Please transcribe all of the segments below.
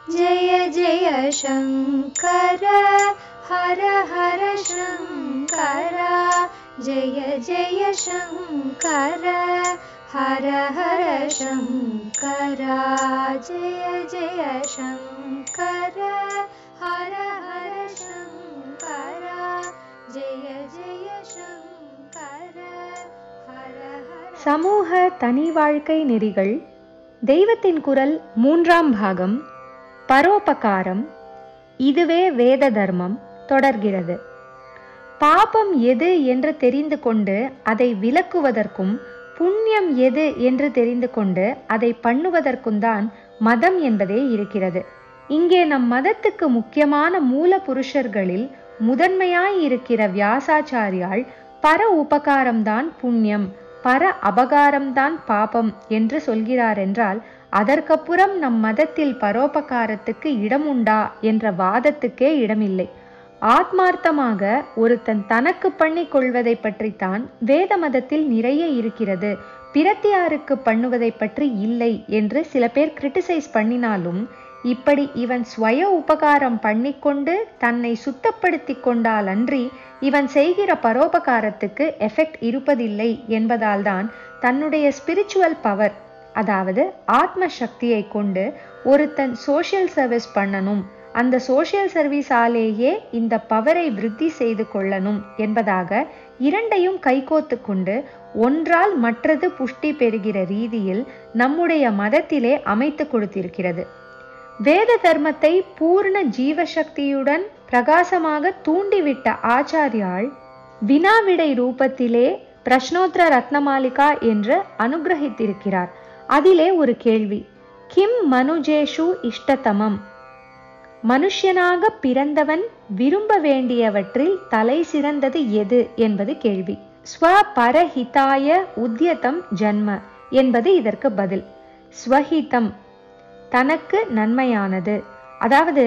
जय जय शंकर हर हर शंकर जय जय शंकर हर हर शंकर जय जय शंकर हर हर शंकर जय जय शंकर हर हर. சமூக தனி வாழ்க்கை நெறிகள், தெய்வத்தின் குரல், 3ஆம் பாகம், பரோபகாரம். இதுவே வேத தர்மம் தொடர்கிறது. பாபம் எது என்று தெரிந்து கொண்டு அதை விலக்குவதற்கும், புண்ணியம் எது என்று தெரிந்து கொண்டு அதை பண்ணுவதற்கும் தான் மதம் என்பதே இருக்கிறது. இங்கே நம் மதத்துக்கு முக்கியமான மூல புருஷர்களில் முதன்மையாய் இருக்கிற வியாசாச்சாரியால் பர உபகாரம்தான் புண்ணியம், பர அபகாரம்தான் பாபம் என்று சொல்கிறார் என்றால், அதற்கப்புறம் நம் மதத்தில் பரோபகாரத்துக்கு இடம் உண்டா என்ற வாதத்துக்கே இடமில்லை. ஆத்மார்த்தமாக ஒருத்தன் தனக்கு பண்ணி கொள்வதை பற்றித்தான் வேத மதத்தில் நிறைய இருக்கிறது, பிரத்தியாருக்கு பண்ணுவதை பற்றி இல்லை என்று சில பேர் கிரிட்டிசைஸ் பண்ணினாலும், இப்படி இவன் ஸ்வய உபகாரம் பண்ணிக்கொண்டு தன்னை சுத்தப்படுத்தி கொண்டால் அன்றி இவன் செய்கிற பரோபகாரத்துக்கு எஃபெக்ட் இருப்பதில்லை என்பதால் தான் தன்னுடைய ஸ்பிரிச்சுவல் பவர், அதாவது ஆத்ம சக்தியை கொண்டு ஒருத்தன் சோஷியல் சர்வீஸ் பண்ணணும், அந்த சோஷியல் சர்வீஸாலேயே இந்த பவரை விருத்தி செய்து கொள்ளணும் என்பதாக இரண்டையும் கைகோத்து கொண்டு ஒன்றால் மற்றது புஷ்டி பெறுகிற ரீதியில் நம்முடைய மதத்திலே அமைத்து கொடுத்திருக்கிறது. வேத தர்மத்தை பூர்ண ஜீவசக்தியுடன் பிரகாசமாக தூண்டிவிட்ட ஆச்சாரியால் வினாவிடை ரூபத்திலே பிரஷ்னோத்தர ரத்னமாலிகா என்று அனுகிரகித்திருக்கிறார். அதிலே ஒரு கேள்வி, கிம் மனுஜேஷு இஷ்டதமம், மனுஷனாக பிறந்தவன் விரும்ப வேண்டியவற்றில் தலை சிறந்தது எது என்பது கேள்வி. ஸ்வபரஹிதாய உத்யதம் ஜன்ம என்பது இதற்கு பதில். ஸ்வஹிதம் தனக்கு நன்மையானது, அதாவது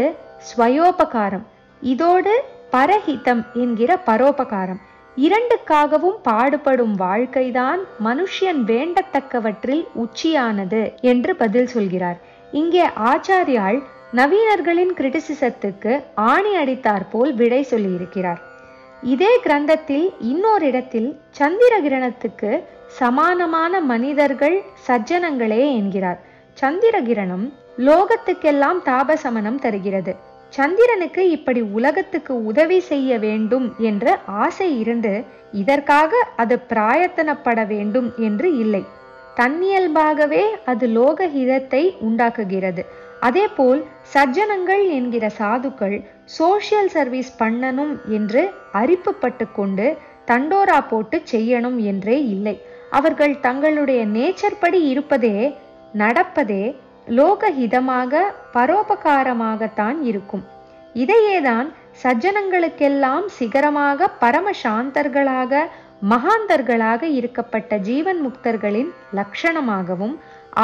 ஸ்வயோபகாரம், இதோடு பரஹிதம் என்கிற பரோபகாரம், இரண்டுக்காகவும் பாடுபடும் வாழ்க்கைதான் மனுஷன் வேண்டத்தக்கவற்றில் உச்சியானது என்று பதில் சொல்கிறார். இங்கே ஆச்சாரியால் நவீனர்களின் கிரிட்டிசிசத்துக்கு ஆணி அடித்தார் போல் விடை சொல்லியிருக்கிறார். இதே கிரந்தத்தில் இன்னொரு இடத்தில் சந்திர கிரணத்துக்கு சமானமான மனிதர்கள் சஜ்ஜனங்களே என்கிறார். சந்திர கிரணம் லோகத்துக்கெல்லாம் தாபசமனம் தருகிறது. சந்திரனுக்கு இப்படி உலகத்துக்கு உதவி செய்ய வேண்டும் என்ற ஆசை இருந்து இதற்காக அது பிராயத்தனப்பட வேண்டும் என்று இல்லை. தன்னியல்பாகவே அது லோகஹிதத்தை உண்டாக்குகிறது. அதே போல் சஜ்ஜனங்கள் என்கிற சாதுக்கள் சோஷியல் சர்வீஸ் பண்ணணும் என்று அரிப்புப்பட்டு கொண்டு தண்டோரா போட்டு செய்யணும் என்றே இல்லை. அவர்கள் தங்களுடைய நேச்சர் படி இருப்பதே, நடப்பதே லோகஹிதமாக பரோபகாரமாகத்தான் இருக்கும். இதையேதான் சஜ்ஜனங்களுக்கெல்லாம் சிகரமாக பரமசாந்தர்களாக மகாந்தர்களாக இருக்கப்பட்ட ஜீவன் முக்தர்களின் லட்சணமாகவும்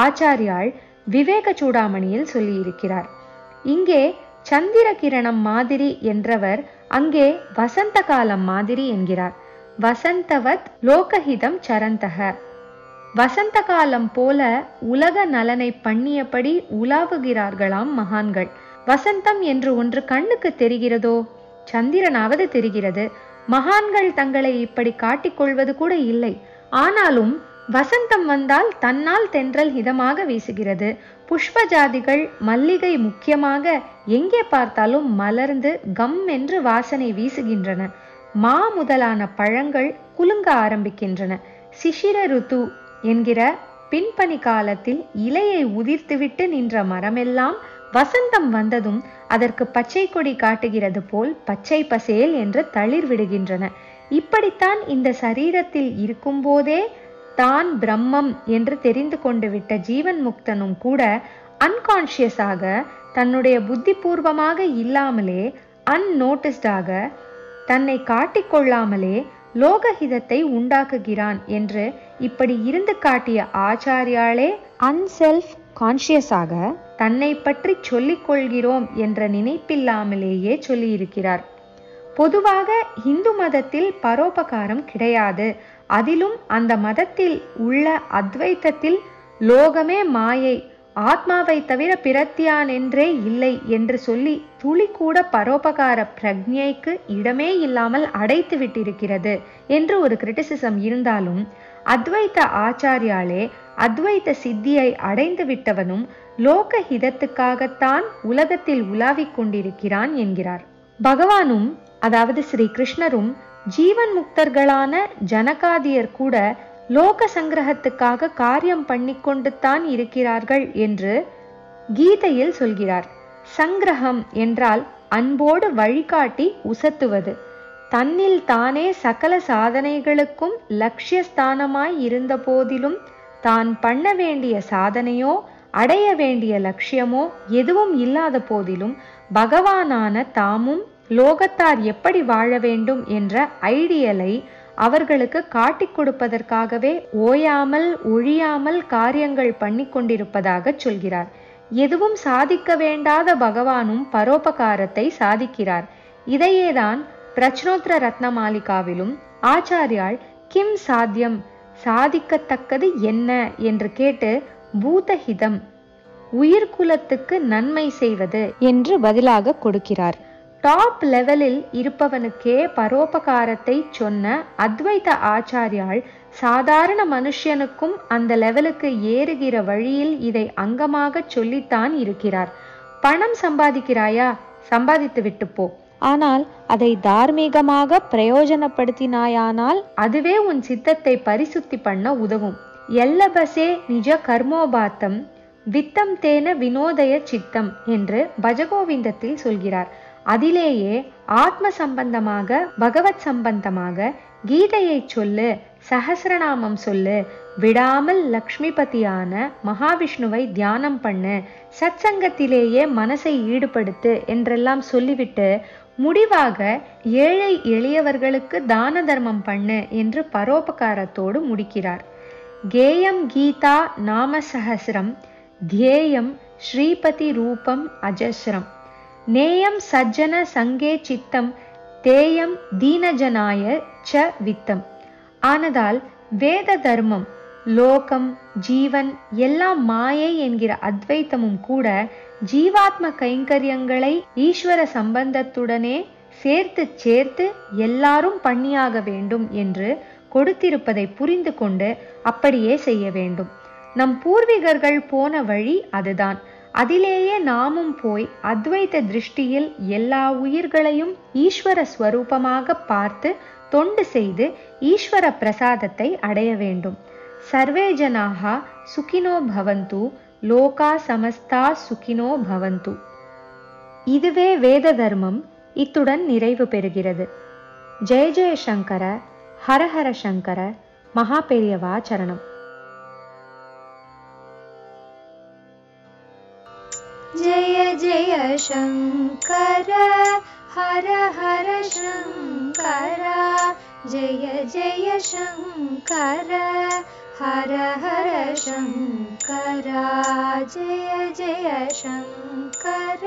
ஆச்சாரியால் விவேக சூடாமணியில் சொல்லியிருக்கிறார். இங்கே சந்திர கிரணம் மாதிரி என்றவர் அங்கே வசந்த காலம் மாதிரி என்கிறார். வசந்தவத் லோகஹிதம் சரந்தக, வசந்த காலம் போல உலக நலனை பண்ணியபடி உலாவுகிறார்களாம் மகான்கள். வசந்தம் என்று ஒன்று கண்ணுக்கு தெரிகிறதோ? சந்திரனாவது தெரிகிறது. மகான்கள் தங்களை இப்படி காட்டிக்கொள்வது கூட இல்லை. ஆனாலும் வசந்தம் வந்தால் தன்னால் தென்றல் ஹிதமாக வீசுகிறது. புஷ்ப ஜாதிகள், மல்லிகை முக்கியமாக எங்கே பார்த்தாலும் மலர்ந்து கம் என்று வாசனை வீசுகின்றன. மா முதலான பழங்கள் குலுங்க ஆரம்பிக்கின்றன. சிசிர ருத்து என்கிற பின்பனி காலத்தில் இலையை உதிர்த்துவிட்டு நின்ற மரமெல்லாம் வசந்தம் வந்ததும் அதற்கு பச்சை கொடி காட்டுகிறது போல் பச்சை பசேல் என்று தளிர் விடுகின்றன. இப்படித்தான் இந்த சரீரத்தில் இருக்கும் போதே தான் பிரம்மம் என்று தெரிந்து கொண்டு விட்ட ஜீவன் முக்தனும் கூட அன்கான்ஷியஸாக, தன்னுடைய புத்தி பூர்வமாக இல்லாமலே, அன்னோட்டிஸ்டாக, தன்னை காட்டிக்கொள்ளாமலே லோகஹிதத்தை உண்டாக்குகிறான் என்று இப்படி இருந்து காட்டிய ஆச்சாரியாலே அன்செல்ஃப் கான்ஷியஸாக தன்னை பற்றி சொல்லிக் கொள்கிறோம் என்ற நினைப்பில்லாமலேயே சொல்லியிருக்கிறார். பொதுவாக இந்து மதத்தில் பரோபகாரம் கிடையாது. அதிலும் அந்த மதத்தில் உள்ள அத்வைத்தத்தில் லோகமே மாயை, ஆத்மாவை தவிர பிரத்தியான் என்றே இல்லை என்று சொல்லி துளி கூட பரோபகார பிரக்ஞைக்கு இடமே இல்லாமல் அடைத்து விட்டிருக்கிறது என்று ஒரு கிரிட்டிசிசம் இருந்தாலும், அத்வைத்த ஆச்சாரியாலே அத்வைத்த சித்தியை அடைந்து விட்டவனும் லோக ஹிதத்துக்காகத்தான் உலகத்தில் உலாவிக் கொண்டிருக்கிறான் என்கிறார். பகவானும் அதாவது ஸ்ரீ கிருஷ்ணரும் ஜீவன் முக்தர்களான ஜனகாதியர் கூட லோக சங்கிரகத்துக்காக காரியம் பண்ணிக்கொண்டுத்தான் இருக்கிறார்கள் என்று கீதையில் சொல்கிறார். சங்கிரகம் என்றால் அன்போடு வழிகாட்டி உசத்துவது. தன்னில் தானே சகல சாதனைகளுக்கும் லட்சியஸ்தானமாய் இருந்த போதிலும் தான் பண்ண வேண்டிய சாதனையோ அடைய வேண்டிய லட்சியமோ எதுவும் இல்லாத போதிலும் பகவானான தாமும் லோகத்தார் எப்படி வாழ வேண்டும் என்ற ஐடியலை அவர்களுக்கு காட்டிக் கொடுப்பதற்காகவே ஓயாமல் ஒழியாமல் காரியங்கள் பண்ணி கொண்டிருப்பதாக சொல்கிறார். எதுவும் சாதிக்க வேண்டாத பகவானும் பரோபகாரத்தை சாதிக்கிறார். இதையேதான் பிரச்னோத்ர ரத்னமாலிகாவிலும் ஆச்சாரியால் கிம் சாத்தியம், சாதிக்கத்தக்கது என்ன என்று கேட்டு பூதஹிதம், உயிர்குலத்துக்கு நன்மை செய்வது என்று பதிலாக கொடுக்கிறார். டாப் லெவலில் இருப்பவனுக்கே பரோபகாரத்தை சொன்ன அத்வைத ஆச்சாரியால் சாதாரண மனுஷனுக்கும் அந்த லெவலுக்கு ஏறுகிற வழியில் இதை அங்கமாக சொல்லித்தான் இருக்கிறார். பணம் சம்பாதிக்கிறாயா, சம்பாதித்து விட்டு போ. ஆனால் அதை தார்மீகமாக பிரயோஜனப்படுத்தினாயானால் அதுவே உன் சித்தத்தை பரிசுத்தி பண்ண உதவும். எல்லபசே நிஜ கர்மோபாத்தம் வித்தம் தேன வினோதய சித்தம் என்று பஜகோவிந்தத்தில் சொல்கிறார். அதிலேயே ஆத்ம சம்பந்தமாக பகவத் சம்பந்தமாக கீதையை சொல்லு, சஹசிரநாமம் சொல்லு, விடாமல் லக்ஷ்மிபதியான மகாவிஷ்ணுவை தியானம் பண்ணு, சத்சங்கத்திலேயே மனசை ஈடுபடுத்து என்றெல்லாம் சொல்லிவிட்டு முடிவாக ஏழை எளியவர்களுக்கு தான தர்மம் பண்ணு என்று பரோபகாரத்தோடு முடிக்கிறார். கேயம் கீதா நாம சஹசிரம் தியேயம் ஸ்ரீபதி ரூபம் அஜஸ்ரம் நேயம் சஜ்ஜன சங்கே சித்தம் தேயம் தீனஜனாய ச வித்தம். ஆனதால் வேத தர்மம், லோகம், ஜீவன் எல்லாம் மாயை என்கிற அத்வைத்தமும் கூட ஜீவாத்ம கைங்கரியங்களை ஈஸ்வர சம்பந்தத்துடனே சேர்த்து எல்லாரும் பண்ணியாக வேண்டும் என்று கொடுத்திருப்பதை புரிந்து கொண்டு அப்படியே செய்ய வேண்டும். நம் பூர்வீகர்கள் போன வழி அதுதான். அதிலேயே நாமும் போய் அத்வைத திருஷ்டியில் எல்லா உயிர்களையும் ஈஸ்வர ஸ்வரூபமாக பார்த்து தொண்டு செய்து ஈஸ்வர பிரசாதத்தை அடைய வேண்டும். சர்வே ஜனாஹா சுகினோ பவந்து, லோகா சமஸ்தா சுகினோ பவந்து. இதுவே வேத தர்மம். இத்துடன் நிறைவு பெறுகிறது. ஜெய ஜெய சங்கர, ஹரஹர சங்கர, மகா பெரியவா சரணம். जय जय शंकर, हर हर शंकर, जय जय शंकर, हर हर शंकर, जय जय शंकर,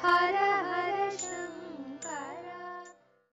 हर हर शंकर.